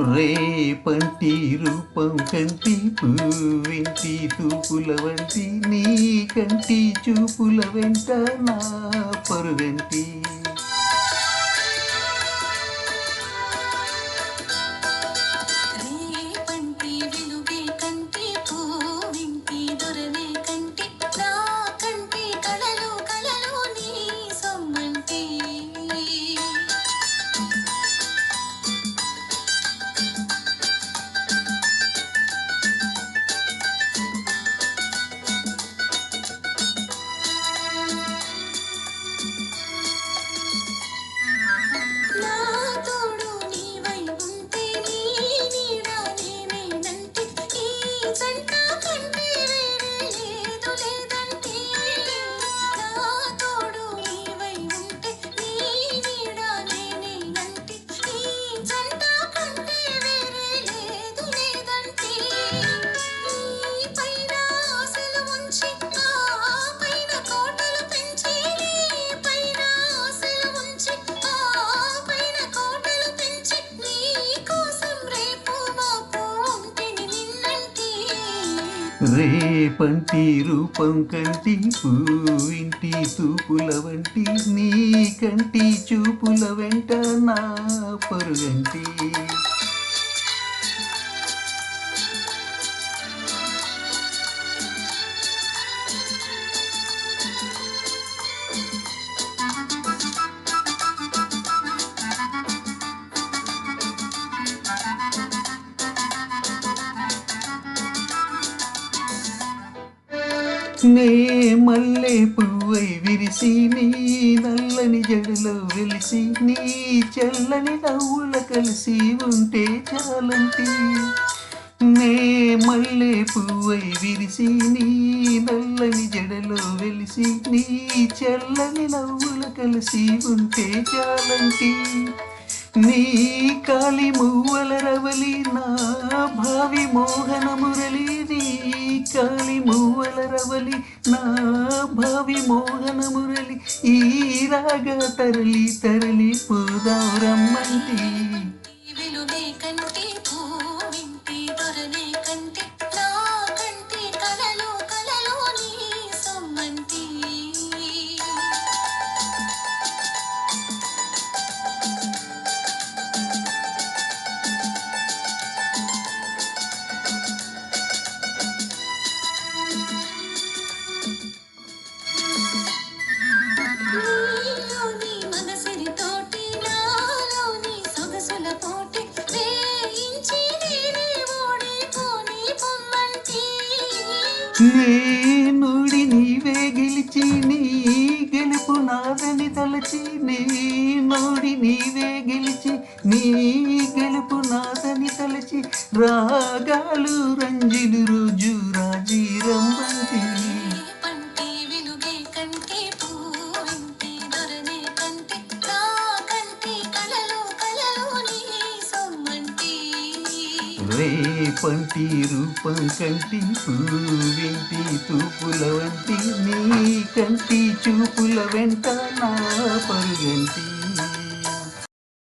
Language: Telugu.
రేపంటి రూపం కంటి పువ్వింటి తూపుల వంటి నీ కంటి చూపుల వెంట నా పరుగంటి రేపంటి రూపం కంటి పువ్వింటి తూపుల వంటి నీ కంటి చూపుల వెంట నా పరుగంటి నే మల్లె పువ్వై విరిసి నీ నల్లని జడలో వెలిసి నీ చల్లని నవ్వుల కలిసి ఉంటే చాలంటి నే మల్లె పువ్వై విరిసి నీ నల్లని జడలో వెలిసి నీ చల్లని నవ్వుల కలిసి ఉంటే చాలంటి నీ కాలి మువ్వల రవలి నా భావి మోహన మురళి నీ కాలి మువ్వల రవలి నా భావి మోహన మురళి ఈ రాగా తరలి తరలి పోదాం రమ్మంటి నే నుడి నీవే గెలిచి నీ గెలుపు నాదని తలచి నీ నుడి నీవే గెలిచి నీ గెలుపు నాదని తలచి రాగాలు రంజిలు రోజు రాజీ రంబంతి రేపంటి రూపం కంటి పువ్వింటి తూపుల వంటి నీ కంటి చూపుల వెంట నా పరుగంటి